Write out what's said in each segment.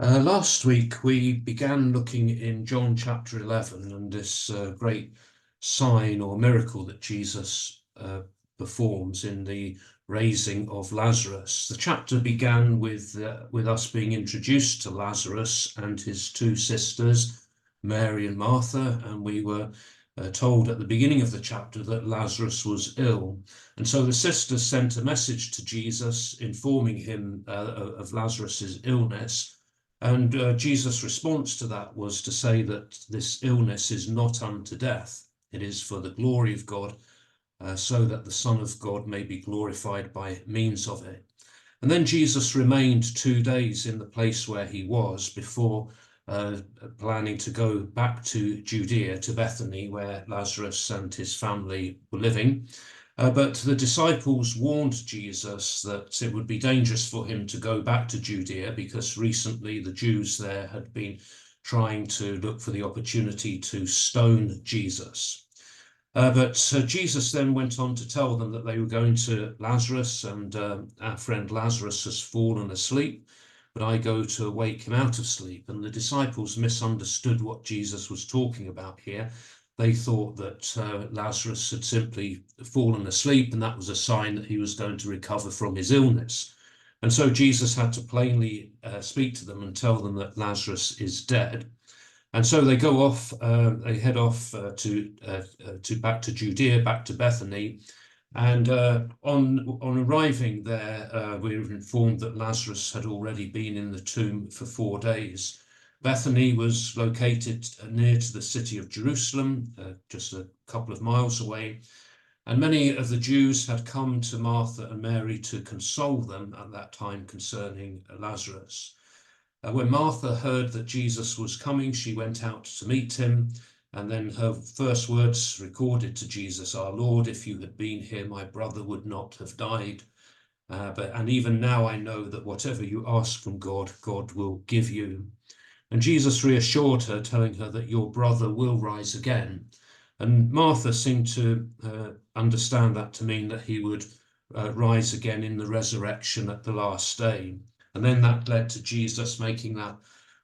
Last week we began looking in John chapter 11 and this great sign or miracle that Jesus performs in the raising of Lazarus. The chapter began with us being introduced to Lazarus and his two sisters, Mary and Martha, and we were told at the beginning of the chapter that Lazarus was ill. And so the sisters sent a message to Jesus informing him of Lazarus's illness. And Jesus' response to that was to say that this illness is not unto death. It is for the glory of God, so that the Son of God may be glorified by means of it. And then Jesus remained 2 days in the place where he was before planning to go back to Judea, to Bethany, where Lazarus and his family were living. But the disciples warned Jesus that it would be dangerous for him to go back to Judea because recently the Jews there had been trying to look for the opportunity to stone Jesus. But Jesus then went on to tell them that they were going to Lazarus, and our friend Lazarus has fallen asleep, but I go to wake him out of sleep. And the disciples misunderstood what Jesus was talking about here. They thought that Lazarus had simply fallen asleep, and that was a sign that he was going to recover from his illness. And so Jesus had to plainly speak to them and tell them that Lazarus is dead. And so they go off, they head off to back to Judea, back to Bethany. And on arriving there, we were informed that Lazarus had already been in the tomb for 4 days. Bethany was located near to the city of Jerusalem, just a couple of miles away. And many of the Jews had come to Martha and Mary to console them at that time concerning Lazarus. When Martha heard that Jesus was coming, she went out to meet him. And then her first words recorded to Jesus are, "Lord, if you had been here, my brother would not have died. And even now I know that whatever you ask from God, God will give you." And Jesus reassured her, telling her that your brother will rise again. And Martha seemed to understand that to mean that he would rise again in the resurrection at the last day. And then that led to Jesus making that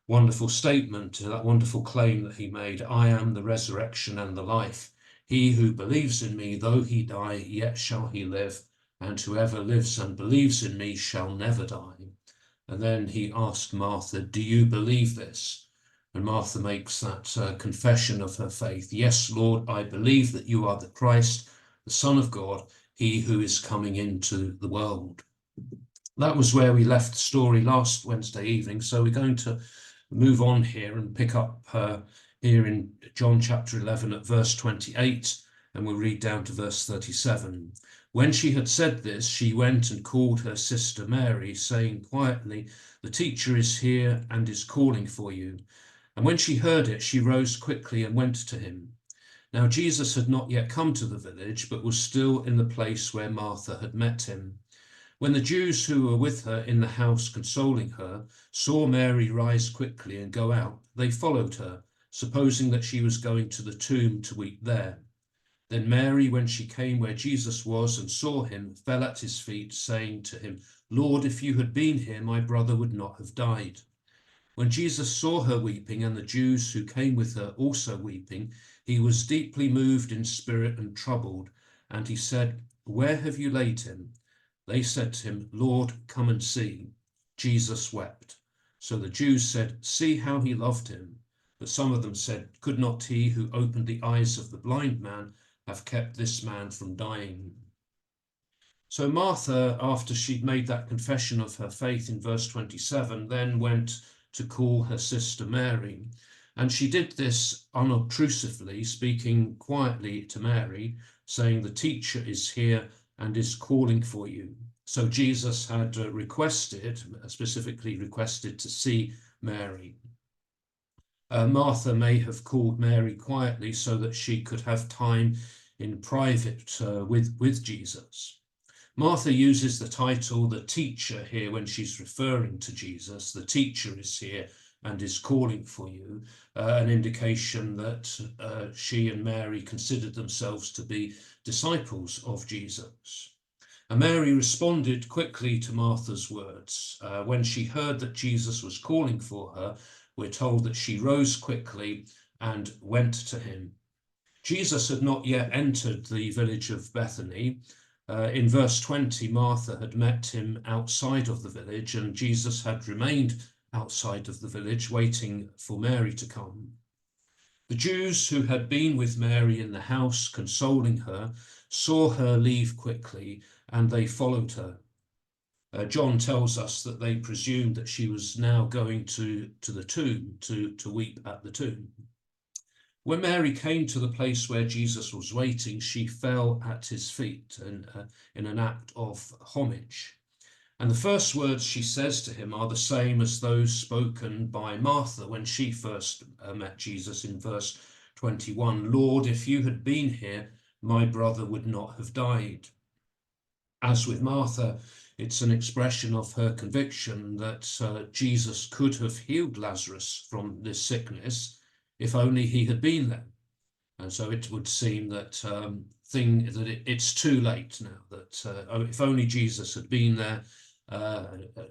wonderful statement, that wonderful claim that he made, "I am the resurrection and the life. He who believes in me, though he die, yet shall he live. And whoever lives and believes in me shall never die." And then he asked Martha, "Do you believe this?" And Martha makes that confession of her faith. "Yes, Lord, I believe that you are the Christ, the Son of God, he who is coming into the world." That was where we left the story last Wednesday evening. So we're going to move on here and pick up here in John chapter 11 at verse 28, and we'll read down to verse 37. When she had said this, she went and called her sister Mary, saying quietly, "The teacher is here and is calling for you." And when she heard it, she rose quickly and went to him. Now Jesus had not yet come to the village, but was still in the place where Martha had met him. When the Jews who were with her in the house consoling her saw Mary rise quickly and go out, they followed her, supposing that she was going to the tomb to weep there. Then Mary, when she came where Jesus was and saw him, fell at his feet, saying to him, "Lord, if you had been here, my brother would not have died." When Jesus saw her weeping, and the Jews who came with her also weeping, he was deeply moved in spirit and troubled, and he said, "Where have you laid him?" They said to him, "Lord, come and see." Jesus wept. So the Jews said, "See how he loved him." But some of them said, "Could not he who opened the eyes of the blind man have kept this man from dying?" So Martha, after she'd made that confession of her faith in verse 27, then went to call her sister Mary. And she did this unobtrusively, speaking quietly to Mary, saying, "The teacher is here and is calling for you." So Jesus had specifically requested to see Mary. Martha may have called Mary quietly so that she could have time in private with Jesus. Martha uses the title "the teacher" here when she's referring to Jesus. The teacher is here and is calling for you, an indication that she and Mary considered themselves to be disciples of Jesus. And Mary responded quickly to Martha's words. When she heard that Jesus was calling for her, we're told that she rose quickly and went to him. Jesus had not yet entered the village of Bethany. In verse 20, Martha had met him outside of the village, and Jesus had remained outside of the village, waiting for Mary to come. The Jews who had been with Mary in the house, consoling her, saw her leave quickly, and they followed her. John tells us that they presumed that she was now going to the tomb to weep at the tomb. When Mary came to the place where Jesus was waiting, she fell at his feet in an act of homage. And the first words she says to him are the same as those spoken by Martha when she first met Jesus in verse 21. Lord, if you had been here, my brother would not have died. As with Martha, it's an expression of her conviction that Jesus could have healed Lazarus from this sickness if only he had been there. And so it would seem that it's too late now, that if only Jesus had been there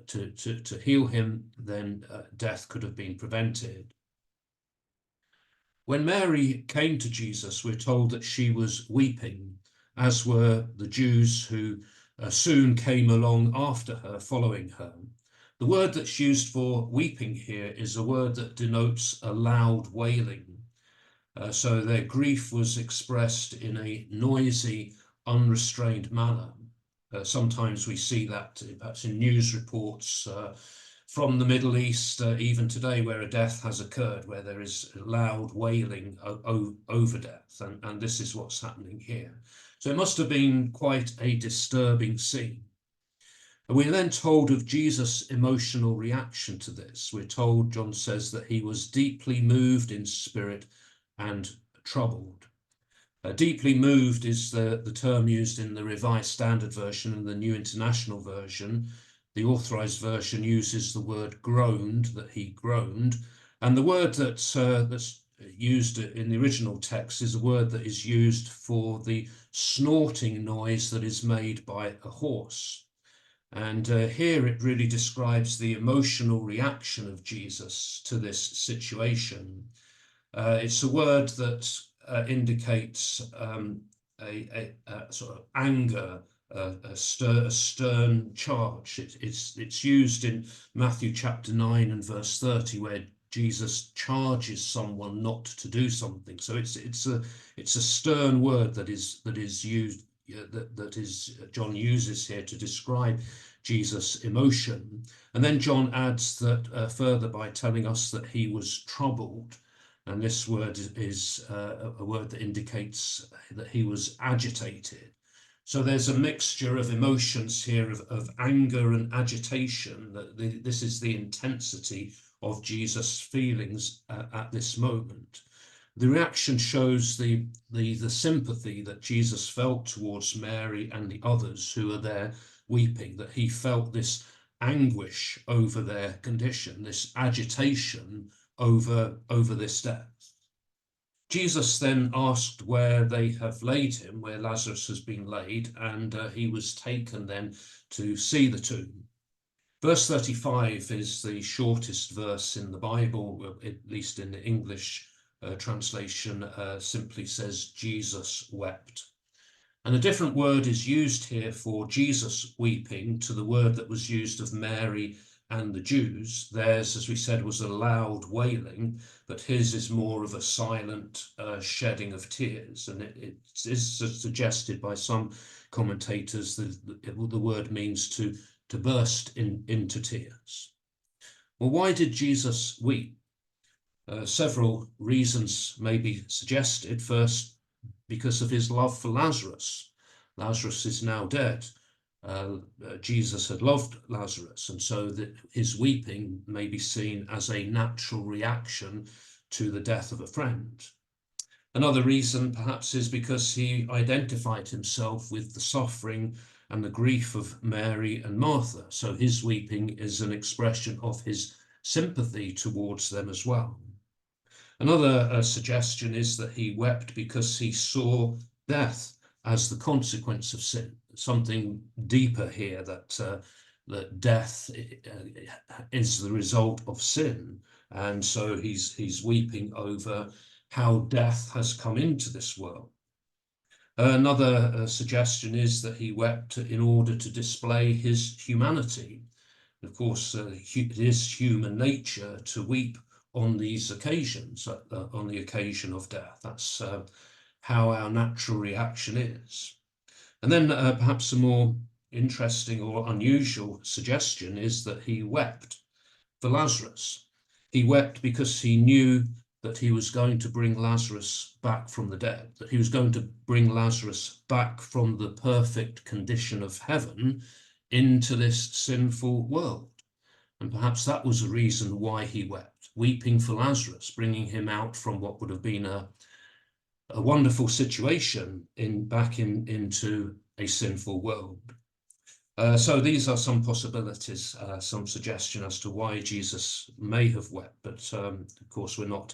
to heal him, then death could have been prevented. When Mary came to Jesus, we're told that she was weeping, as were the Jews who soon came along after her, following her. The word that's used for weeping here is a word that denotes a loud wailing. So their grief was expressed in a noisy, unrestrained manner. Sometimes we see that perhaps in news reports from the Middle East, even today, where a death has occurred, where there is loud wailing over death, and this is what's happening here. So it must have been quite a disturbing scene. We're then told of Jesus' emotional reaction to this. We're told, John says, that he was deeply moved in spirit and troubled. Deeply moved is the term used in the Revised Standard Version and the New International Version. The Authorized Version uses the word groaned, that he groaned. And the word that's used in the original text is a word that is used for the snorting noise that is made by a horse. And here it really describes the emotional reaction of Jesus to this situation. It's a word that indicates a sort of anger, a stern charge. It's used in Matthew chapter 9 and verse 30, where Jesus charges someone not to do something. So it's a stern word that is used, John uses here to describe Jesus' emotion. And then John adds that further by telling us that he was troubled. And this word is a word that indicates that he was agitated. So there's a mixture of emotions here of anger and agitation. This is the intensity of Jesus' feelings at this moment. The reaction shows the sympathy that Jesus felt towards Mary and the others who are there weeping, that he felt this anguish over their condition, this agitation over this death. Jesus then asked where they have laid him, where Lazarus has been laid, and he was taken then to see the tomb. Verse 35 is the shortest verse in the Bible, at least in the English translation, simply says Jesus wept. And a different word is used here for Jesus weeping to the word that was used of Mary and the Jews. Theirs, as we said, was a loud wailing, but his is more of a silent shedding of tears. And it is suggested by some commentators that the word means to burst into tears. Well, why did Jesus weep? Several reasons may be suggested. First, because of his love for Lazarus. Lazarus is now dead. Jesus had loved Lazarus, and so that his weeping may be seen as a natural reaction to the death of a friend. Another reason perhaps is because he identified himself with the suffering and the grief of Mary and Martha, so his weeping is an expression of his sympathy towards them as well. Another suggestion is that he wept because he saw death as the consequence of sin. something deeper here, that that death is the result of sin, and so he's weeping over how death has come into this world. Another suggestion is that he wept in order to display his humanity. Of course, it is human nature to weep on these occasions, on the occasion of death. That's how our natural reaction is. And then perhaps a more interesting or unusual suggestion is that he wept for Lazarus. He wept because he knew that he was going to bring Lazarus back from the dead, that he was going to bring Lazarus back from the perfect condition of heaven into this sinful world. And perhaps that was the reason why he wept, weeping for Lazarus, bringing him out from what would have been a wonderful situation into a sinful world. So these are some possibilities, some suggestion as to why Jesus may have wept, but of course we're not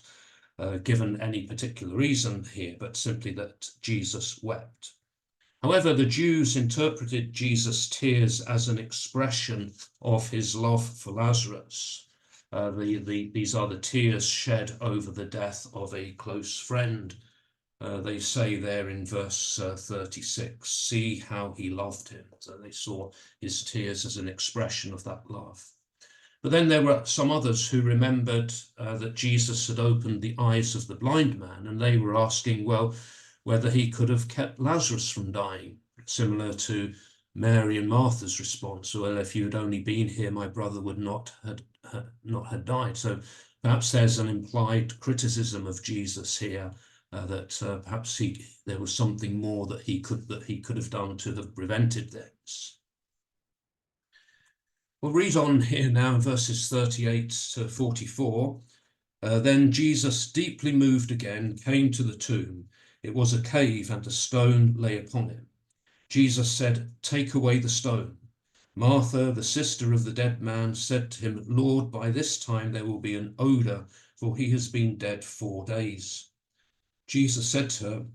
given any particular reason here, but simply that Jesus wept. However, the Jews interpreted Jesus' tears as an expression of his love for Lazarus. These are the tears shed over the death of a close friend. They say there in verse 36, see how he loved him. So they saw his tears as an expression of that love. But then there were some others who remembered that Jesus had opened the eyes of the blind man, and they were asking, well, whether he could have kept Lazarus from dying, similar to Mary and Martha's response. Well, if you had only been here, my brother would not had died. So perhaps there's an implied criticism of Jesus here, that perhaps there was something more that he could have done to have prevented this. We'll read on here now, verses 38 to 44. Then Jesus, deeply moved again, came to the tomb. It was a cave, and a stone lay upon it. Jesus said, take away the stone. Martha, the sister of the dead man, said to him, Lord, by this time there will be an odor, for he has been dead 4 days. Jesus said to her,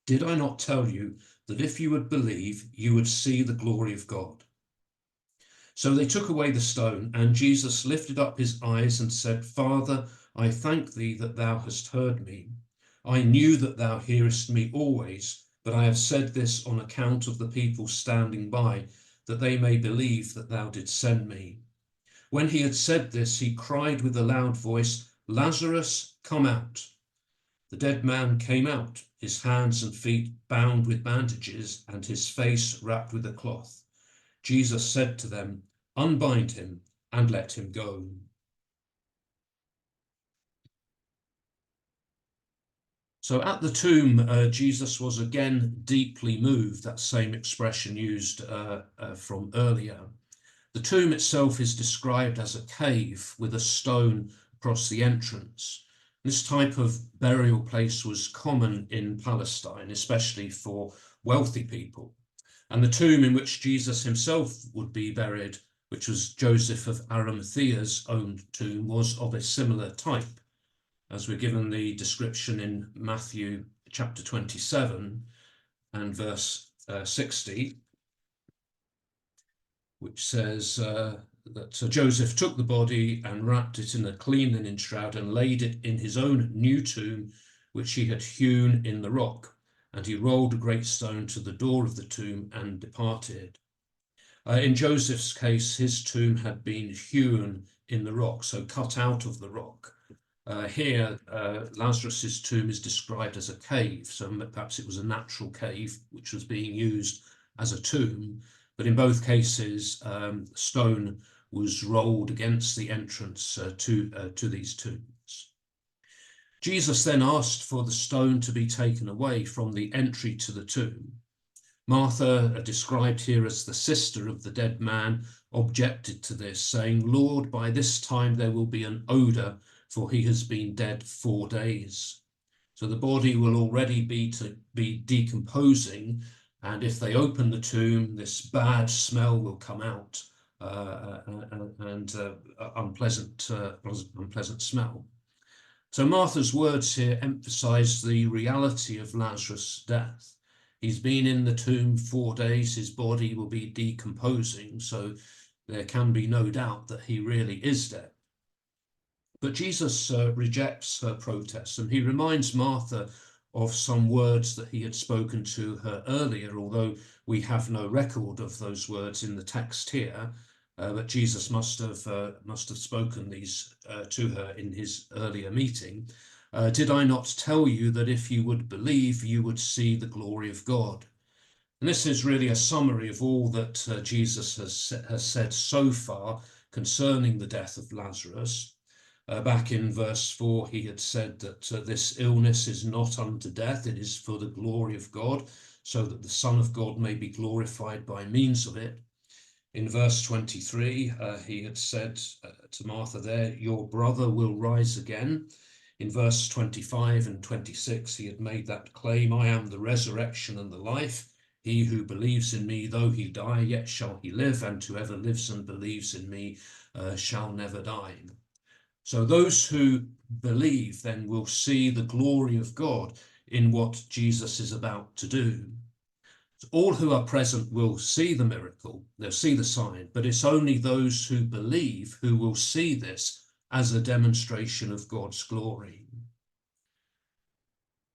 did I not tell you that if you would believe, you would see the glory of God? So they took away the stone, and Jesus lifted up his eyes and said, Father, I thank thee that thou hast heard me. I knew that thou hearest me always, but I have said this on account of the people standing by, that they may believe that thou didst send me. When he had said this, he cried with a loud voice, Lazarus, come out. The dead man came out, his hands and feet bound with bandages, and his face wrapped with a cloth. Jesus said to them, unbind him and let him go. So at the tomb, Jesus was again deeply moved, that same expression used from earlier. The tomb itself is described as a cave with a stone across the entrance. This type of burial place was common in Palestine, especially for wealthy people. And the tomb in which Jesus himself would be buried, which was Joseph of Arimathea's own tomb, was of a similar type, as we're given the description in Matthew chapter 27 and verse 60, which says that Joseph took the body and wrapped it in a clean linen shroud and laid it in his own new tomb, which he had hewn in the rock. And he rolled a great stone to the door of the tomb and departed. In Joseph's case, his tomb had been hewn in the rock, so cut out of the rock. Here, Lazarus's tomb is described as a cave, so perhaps it was a natural cave which was being used as a tomb. But in both cases, stone was rolled against the entrance to these tombs. Jesus then asked for the stone to be taken away from the entry to the tomb. Martha, described here as the sister of the dead man, objected to this, saying, Lord, by this time there will be an odor, for he has been dead 4 days. So the body will already be decomposing, and if they open the tomb, this bad smell will come out, and unpleasant smell. So Martha's words here emphasize the reality of Lazarus' death. He's been in the tomb 4 days. His body will be decomposing, so there can be no doubt that he really is dead. But Jesus rejects her protest, and he reminds Martha of some words that he had spoken to her earlier, although we have no record of those words in the text here. But Jesus must have spoken these to her in his earlier meeting. Did I not tell you that if you would believe, you would see the glory of God? And this is really a summary of all that Jesus has said so far concerning the death of Lazarus. Back in verse 4, he had said that this illness is not unto death, it is for the glory of God, so that the Son of God may be glorified by means of it. In verse 23, he had said to Martha there, your brother will rise again. In verse 25 and 26, he had made that claim, I am the resurrection and the life. He who believes in me, though he die, yet shall he live, and whoever lives and believes in me shall never die. So those who believe then will see the glory of God in what Jesus is about to do. All who are present will see the miracle, they'll see the sign, but it's only those who believe who will see this as a demonstration of God's glory.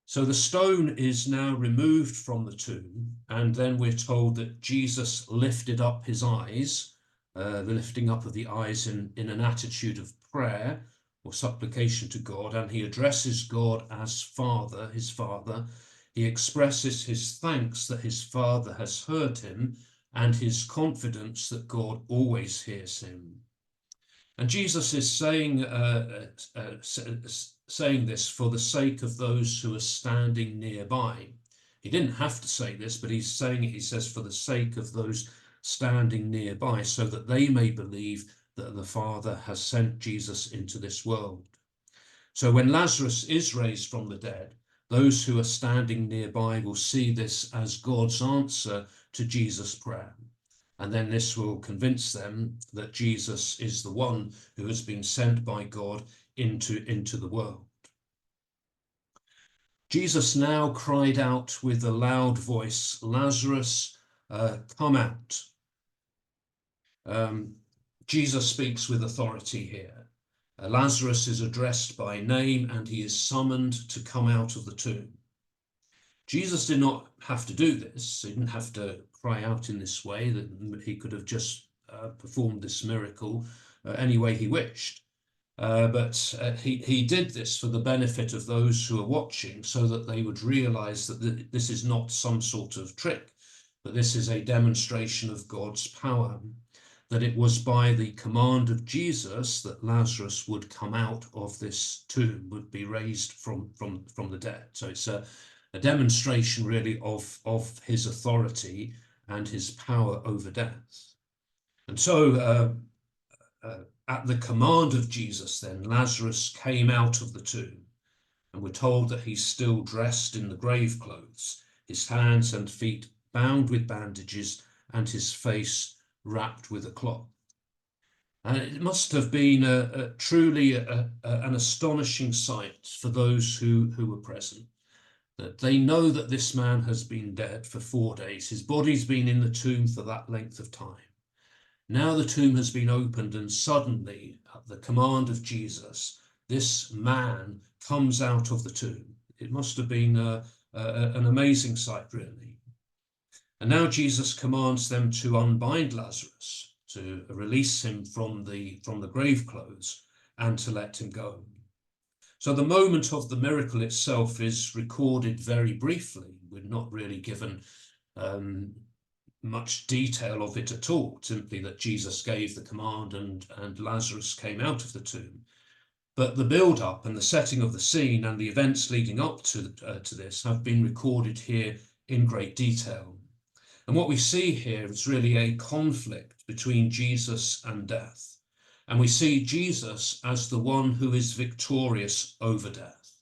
So the stone is now removed from the tomb, and then we're told that Jesus lifted up his eyes, the lifting up of the eyes in an attitude of prayer or supplication to God, and he addresses God as Father, his Father. He expresses his thanks that his Father has heard him and his confidence that God always hears him. And Jesus is saying this for the sake of those who are standing nearby. He didn't have to say this, but he's saying it, he says, for the sake of those standing nearby, so that they may believe that the Father has sent Jesus into this world. So when Lazarus is raised from the dead, those who are standing nearby will see this as God's answer to Jesus' prayer. And then this will convince them that Jesus is the one who has been sent by God into the world. Jesus now cried out with a loud voice, Lazarus, come out. Jesus speaks with authority here. Lazarus is addressed by name and he is summoned to come out of the tomb. Jesus did not have to do this. He didn't have to cry out in this way. That he could have just performed this miracle any way he wished. But he did this for the benefit of those who are watching, so that they would realize that this is not some sort of trick, but this is a demonstration of God's power, that it was by the command of Jesus that Lazarus would come out of this tomb, would be raised from the dead. So it's a demonstration really of his authority and his power over death. And so at the command of Jesus then, Lazarus came out of the tomb, and we're told that he's still dressed in the grave clothes, his hands and feet bound with bandages, and his face wrapped with a cloth. And it must have been truly an astonishing sight for those who were present, that they know that this man has been dead for 4 days. His body's been in the tomb for that length of time. Now the tomb has been opened, and suddenly, at the command of Jesus, this man comes out of the tomb. It must have been an amazing sight, really. And now Jesus commands them to unbind Lazarus, to release him from the grave clothes, and to let him go. So the moment of the miracle itself is recorded very briefly. We're not really given much detail of it at all, simply that Jesus gave the command and Lazarus came out of the tomb. But the build-up and the setting of the scene and the events leading up to this have been recorded here in great detail. And what we see here is really a conflict between Jesus and death. And we see Jesus as the one who is victorious over death,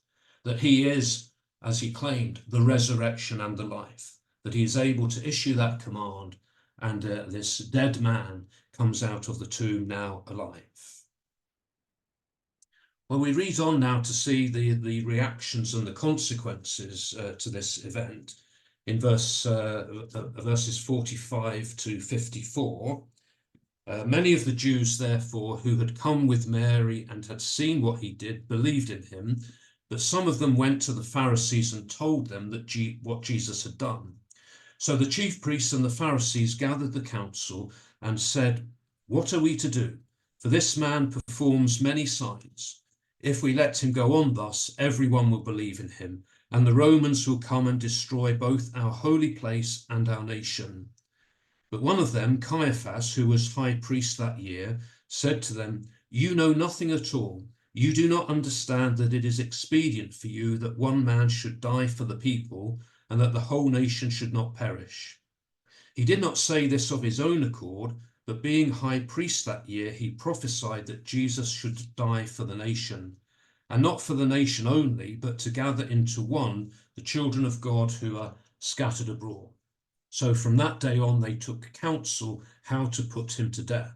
that he is, as he claimed, the resurrection and the life, that he is able to issue that command, and this dead man comes out of the tomb now alive. Well, we read on now to see the reactions and the consequences to this event in verses 45 to 54. Many of the Jews, therefore, who had come with Mary and had seen what he did, believed in him, but some of them went to the Pharisees and told them what Jesus had done. So the chief priests and the Pharisees gathered the council and said, "What are we to do? For this man performs many signs. If we let him go on thus, everyone will believe in him, and the Romans will come and destroy both our holy place and our nation." But one of them, Caiaphas, who was high priest that year, said to them, "You know nothing at all. You do not understand that it is expedient for you that one man should die for the people, and that the whole nation should not perish." He did not say this of his own accord, but being high priest that year, he prophesied that Jesus should die for the nation, and not for the nation only, but to gather into one the children of God who are scattered abroad. So from that day on, they took counsel how to put him to death.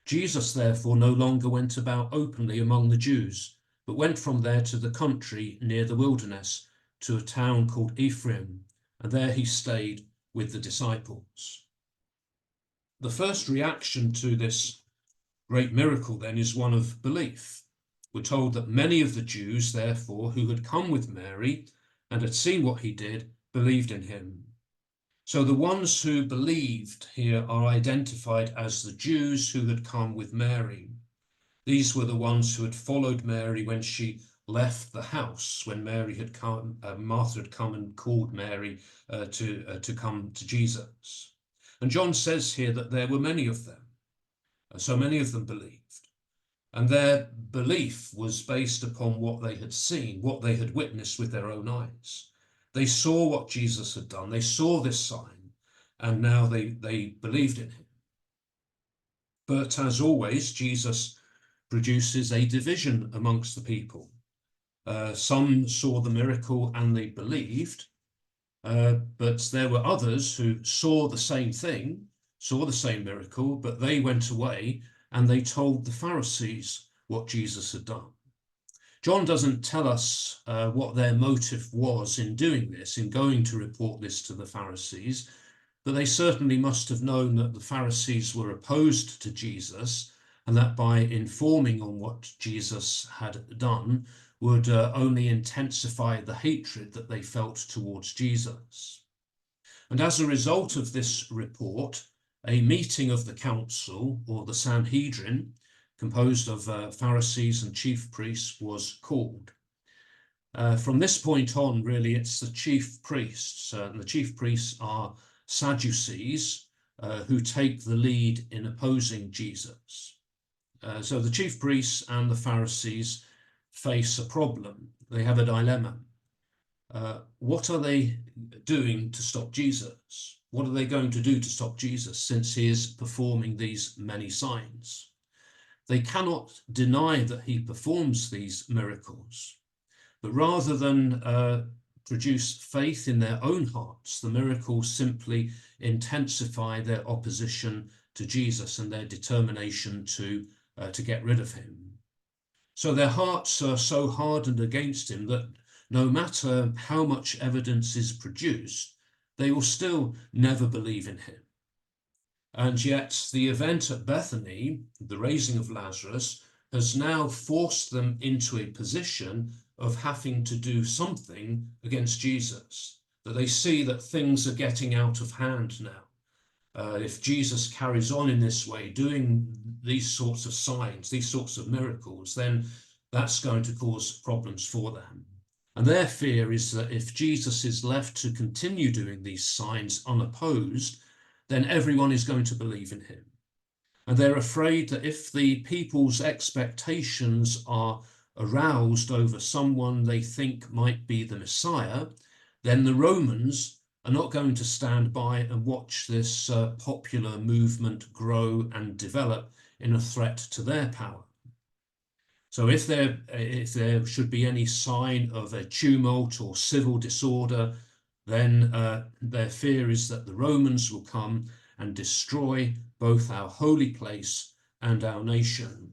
Jesus, therefore, no longer went about openly among the Jews, but went from there to the country near the wilderness, to a town called Ephraim, and there he stayed with the disciples. The first reaction to this great miracle then is one of belief. We're told that many of the Jews, therefore, who had come with Mary and had seen what he did, believed in him. So the ones who believed here are identified as the Jews who had come with Mary. These were the ones who had followed Mary when she left the house, when Mary had come, Martha had come and called Mary to come to Jesus. And John says here that there were many of them. So many of them believed. And their belief was based upon what they had seen, what they had witnessed with their own eyes. They saw what Jesus had done. They saw this sign, and now they believed in him. But as always, Jesus produces a division amongst the people. Some saw the miracle and they believed, but there were others who saw the same thing, saw the same miracle, but they went away and they told the Pharisees what Jesus had done. John doesn't tell us what their motive was in doing this, in going to report this to the Pharisees, but they certainly must have known that the Pharisees were opposed to Jesus, and that by informing on what Jesus had done would only intensify the hatred that they felt towards Jesus. And as a result of this report, a meeting of the council, or the Sanhedrin, composed of Pharisees and chief priests, was called. From this point on, really, it's the chief priests, and the chief priests are Sadducees, who take the lead in opposing Jesus. So the chief priests and the Pharisees face a problem. They have a dilemma. What are they doing to stop Jesus? What are they going to do to stop Jesus, since he is performing these many signs? They cannot deny that he performs these miracles, but rather than produce faith in their own hearts, the miracles simply intensify their opposition to Jesus and their determination to get rid of him. So their hearts are so hardened against him that no matter how much evidence is produced, they will still never believe in him. And yet the event at Bethany, the raising of Lazarus, has now forced them into a position of having to do something against Jesus, that they see that things are getting out of hand now. If Jesus carries on in this way, doing these sorts of signs, these sorts of miracles, then that's going to cause problems for them. And their fear is that if Jesus is left to continue doing these signs unopposed, then everyone is going to believe in him. And they're afraid that if the people's expectations are aroused over someone they think might be the Messiah, then the Romans are not going to stand by and watch this popular movement grow and develop in a threat to their power. So if there should be any sign of a tumult or civil disorder, then their fear is that the Romans will come and destroy both our holy place and our nation.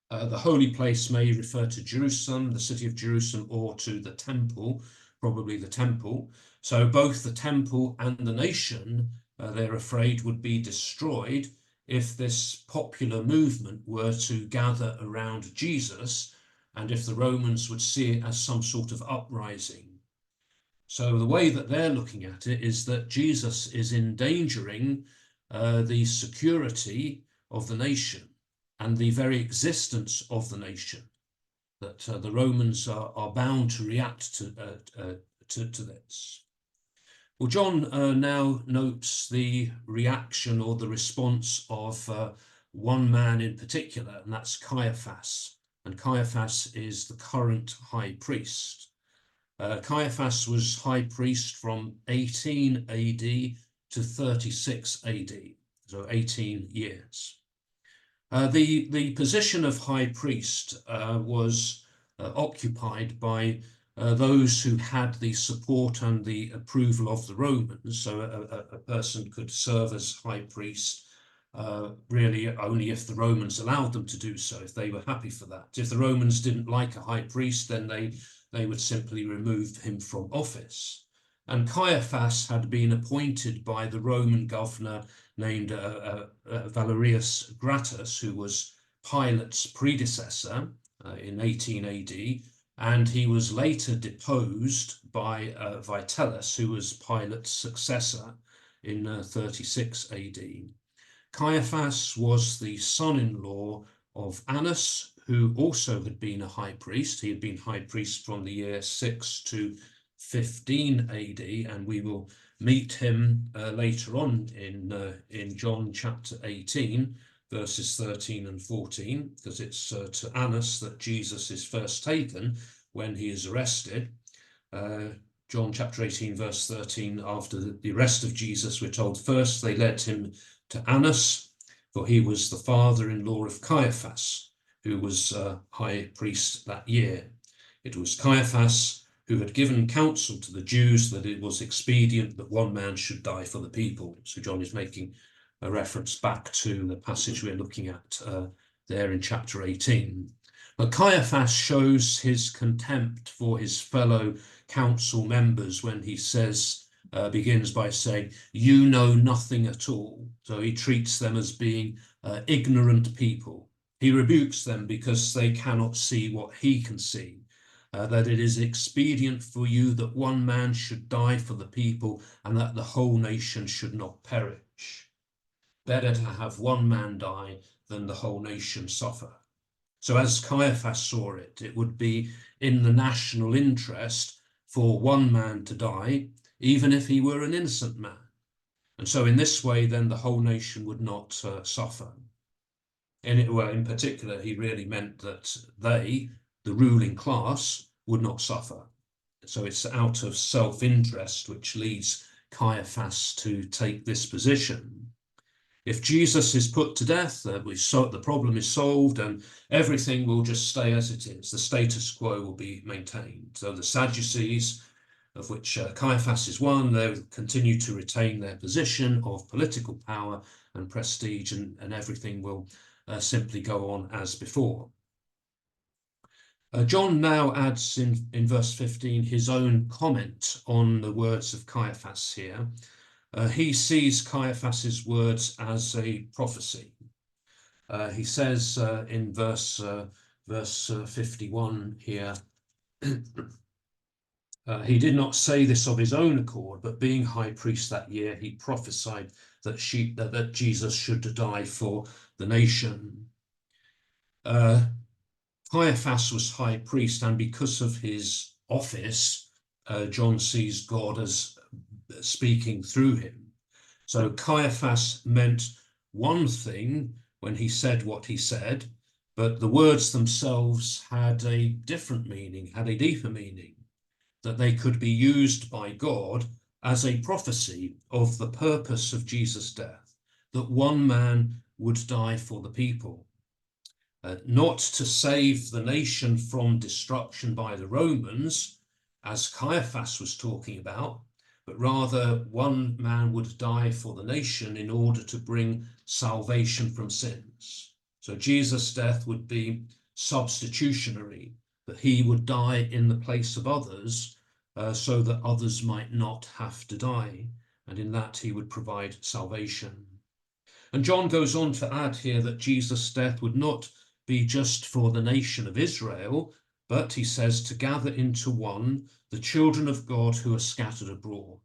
The holy place may refer to Jerusalem, the city of Jerusalem, or to the temple, probably the temple. So both the temple and the nation, they're afraid, would be destroyed if this popular movement were to gather around Jesus, and if the Romans would see it as some sort of uprising. So the way that they're looking at it is that Jesus is endangering the security of the nation and the very existence of the nation, that the Romans are bound to react to this. Well, John now notes the reaction or the response of one man in particular, and that's Caiaphas. And Caiaphas is the current high priest. Caiaphas was high priest from 18 AD to 36 AD, so 18 years. The position of high priest was occupied by those who had the support and the approval of the Romans. So a person could serve as high priest really only if the Romans allowed them to do so, if they were happy for that. If the Romans didn't like a high priest, then they would simply remove him from office. And Caiaphas had been appointed by the Roman governor named Valerius Gratus, who was Pilate's predecessor in 18 AD, and he was later deposed by Vitellius, who was Pilate's successor in 36 AD. Caiaphas was the son-in-law of Annas, who also had been a high priest. He had been high priest from the year 6 to 15 AD, and we will meet him later on in John chapter 18, verses 13 and 14, because it's to Annas that Jesus is first taken when he is arrested. John chapter 18, verse 13, after the arrest of Jesus, we're told first they led him to Annas, for he was the father-in-law of Caiaphas, who was high priest that year. It was Caiaphas who had given counsel to the Jews that it was expedient that one man should die for the people. So John is making a reference back to the passage we're looking at there in chapter 18. But Caiaphas shows his contempt for his fellow council members when he says, begins by saying, "You know nothing at all." So he treats them as being ignorant people. He rebukes them because they cannot see what he can see. That it is expedient for you that one man should die for the people and that the whole nation should not perish. Better to have one man die than the whole nation suffer. So as Caiaphas saw it, it would be in the national interest for one man to die, even if he were an innocent man. And so in this way, then the whole nation would not suffer. In particular, he really meant that they, the ruling class, would not suffer. So it's out of self-interest which leads Caiaphas to take this position. If Jesus is put to death, the problem is solved and everything will just stay as it is. The status quo will be maintained. So the Sadducees, of which Caiaphas is one, they will continue to retain their position of political power and prestige, and everything will simply go on as before. John now adds in verse 15 his own comment on the words of Caiaphas here. He sees Caiaphas's words as a prophecy. He says in verse 51 here, he did not say this of his own accord, but being high priest that year, he prophesied that Jesus should die for the nation. Caiaphas was high priest, and because of his office, John sees God as speaking through him. So Caiaphas meant one thing when he said what he said, but the words themselves had a different meaning, had a deeper meaning, that they could be used by God as a prophecy of the purpose of Jesus' death, that one man would die for the people. Not to save the nation from destruction by the Romans, as Caiaphas was talking about, but rather one man would die for the nation in order to bring salvation from sins. So Jesus' death would be substitutionary, that he would die in the place of others so that others might not have to die, and in that he would provide salvation. And John goes on to add here that Jesus' death would not be just for the nation of Israel, but he says to gather into one the children of God who are scattered abroad.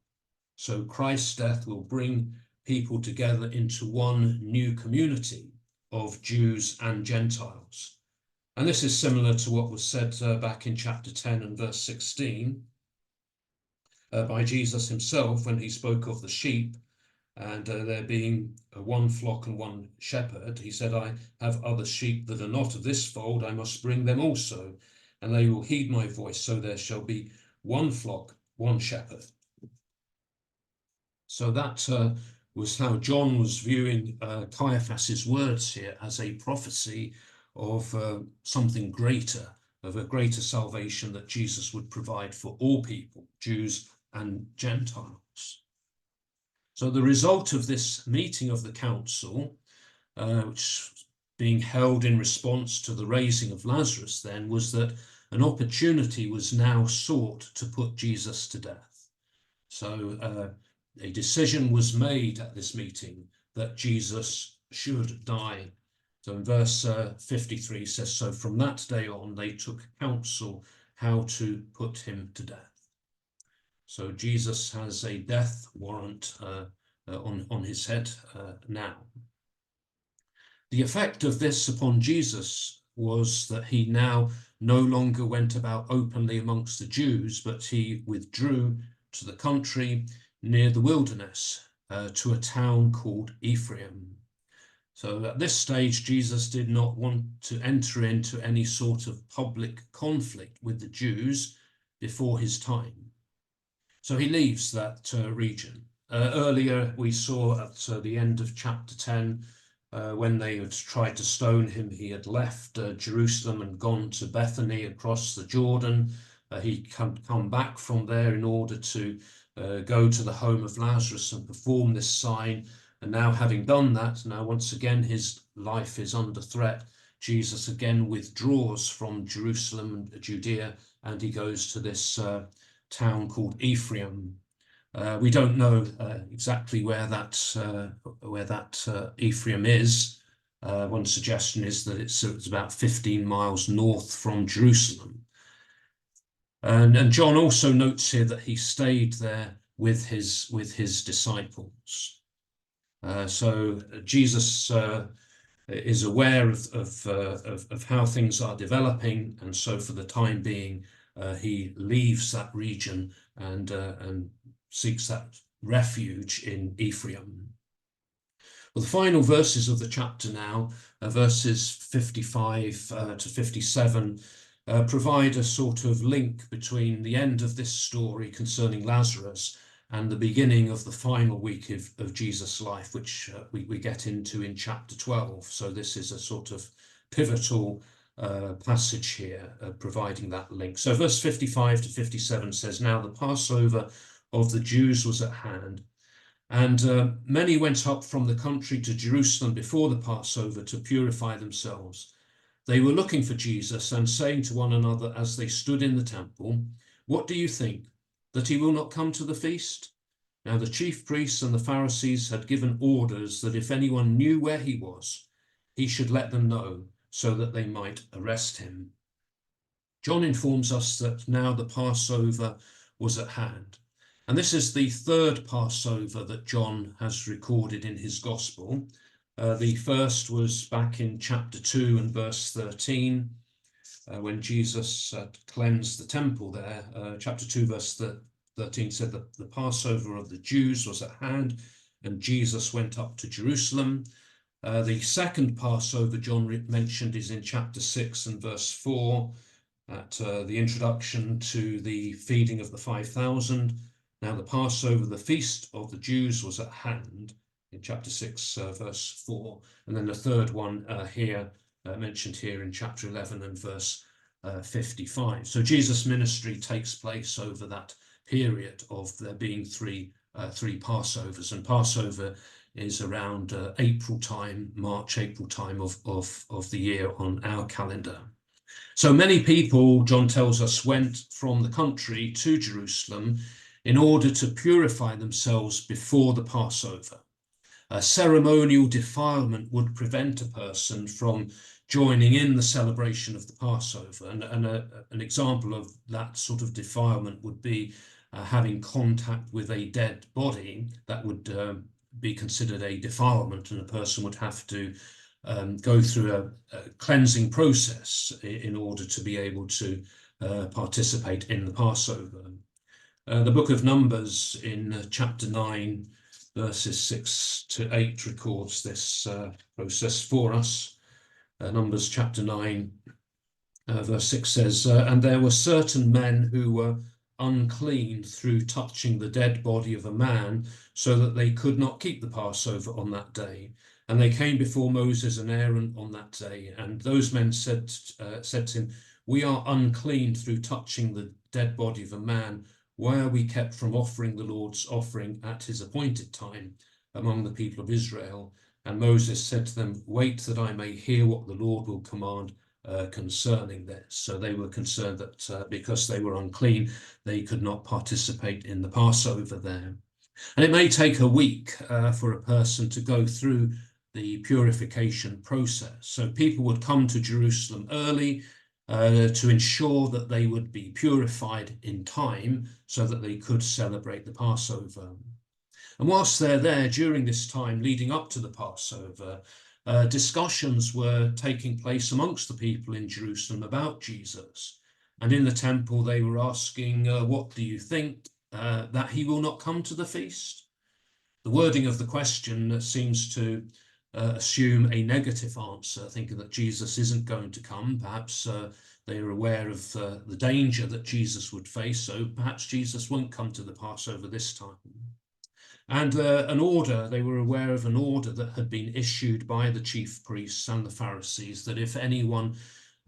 So Christ's death will bring people together into one new community of Jews and Gentiles. And this is similar to what was said back in chapter 10 and verse 16 by Jesus himself when he spoke of the sheep and there being one flock and one shepherd. He said, I have other sheep that are not of this fold, I must bring them also, and they will heed my voice, so there shall be one flock, one shepherd. So that was how John was viewing Caiaphas's words here as a prophecy of something greater, of a greater salvation that Jesus would provide for all people, Jews and Gentiles. So the result of this meeting of the council, which being held in response to the raising of Lazarus then, was that an opportunity was now sought to put Jesus to death. So a decision was made at this meeting that Jesus should die. So in verse 53 says, so from that day on they took counsel how to put him to death. So Jesus has a death warrant on his head now. The effect of this upon Jesus was that he now no longer went about openly amongst the Jews, but he withdrew to the country near the wilderness to a town called Ephraim. So at this stage, Jesus did not want to enter into any sort of public conflict with the Jews before his time. So he leaves that region. Earlier, we saw at the end of chapter 10, when they had tried to stone him, he had left Jerusalem and gone to Bethany across the Jordan. He'd come back from there in order to go to the home of Lazarus and perform this sign. And now, having done that, now once again his life is under threat. Jesus again withdraws from Jerusalem and Judea, and he goes to this town called Ephraim. We don't know exactly where that Ephraim is. One suggestion is that it's about 15 miles north from Jerusalem. And John also notes here that he stayed there with his disciples. So Jesus is aware of how things are developing, and so for the time being, he leaves that region and seeks that refuge in Ephraim. Well, the final verses of the chapter now, verses 55 to 57, provide a sort of link between the end of this story concerning Lazarus and the beginning of the final week of Jesus' life, which we get into in chapter 12. So this is a sort of pivotal passage here, providing that link. So verse 55 to 57 says, now the Passover of the Jews was at hand, and many went up from the country to Jerusalem before the Passover to purify themselves. They were looking for Jesus and saying to one another as they stood in the temple, what do you think, that he will not come to the feast? Now the chief priests and the Pharisees had given orders that if anyone knew where he was, he should let them know, so that they might arrest him. John informs us that now the Passover was at hand. And this is the third Passover that John has recorded in his gospel. The first was back in chapter 2 and verse 13, when Jesus cleansed the temple there. Chapter 2 verse 13 said that the Passover of the Jews was at hand, and Jesus went up to Jerusalem. The second Passover John mentioned is in chapter 6 and verse 4, at the introduction to the feeding of the 5,000. Now the Passover, the feast of the Jews, was at hand, in chapter 6, verse 4. And then the third one here, mentioned here in chapter 11 and verse 55. So Jesus' ministry takes place over that period of there being three Passovers, and Passover is around April time, March, April time of the year on our calendar. So many people, John tells us, went from the country to Jerusalem in order to purify themselves before the Passover. A ceremonial defilement would prevent a person from joining in the celebration of the Passover. And an example of that sort of defilement would be having contact with a dead body. That would be considered a defilement, and a person would have to go through a cleansing process in order to be able to participate in the Passover. The book of Numbers in chapter 9, verses 6 to 8 records this process for us. Numbers chapter 9, verse 6 says, and there were certain men who were unclean through touching the dead body of a man, so that they could not keep the Passover on that day. And they came before Moses and Aaron on that day. And those men said to him, we are unclean through touching the dead body of a man. Why are we kept from offering the Lord's offering at his appointed time among the people of Israel? And Moses said to them, wait that I may hear what the Lord will command concerning this. So they were concerned that because they were unclean, they could not participate in the Passover there. And it may take a week for a person to go through the purification process. So people would come to Jerusalem early to ensure that they would be purified in time so that they could celebrate the Passover. And whilst they're there during this time leading up to the Passover, discussions were taking place amongst the people in Jerusalem about Jesus. And in the temple, they were asking, what do you think, that he will not come to the feast? The wording of the question seems to assume a negative answer, thinking that Jesus isn't going to come. Perhaps they are aware of the danger that Jesus would face, so perhaps Jesus won't come to the Passover this time. And they were aware of an order that had been issued by the chief priests and the Pharisees, that if anyone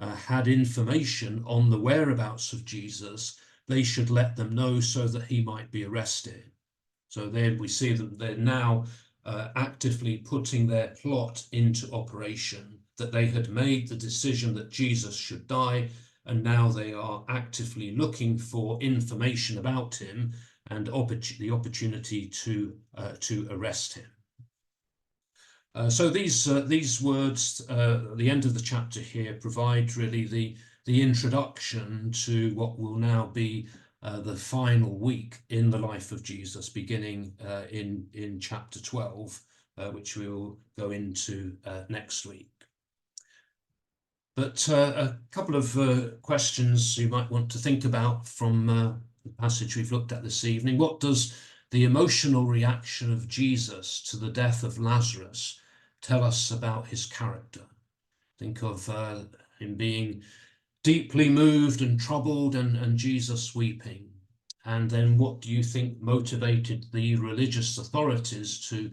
had information on the whereabouts of Jesus, they should let them know so that he might be arrested. So there we see that they're now actively putting their plot into operation, that they had made the decision that Jesus should die, and now they are actively looking for information about him and the opportunity to arrest him. So these words, the end of the chapter here, provide really the introduction to what will now be the final week in the life of Jesus, beginning in chapter 12, which we will go into next week. But a couple of questions you might want to think about from the passage we've looked at this evening. What does the emotional reaction of Jesus to the death of Lazarus tell us about his character? Think of him being deeply moved and troubled, and Jesus weeping. And then what do you think motivated the religious authorities to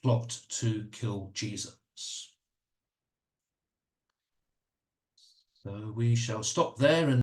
plot to kill Jesus? So we shall stop there and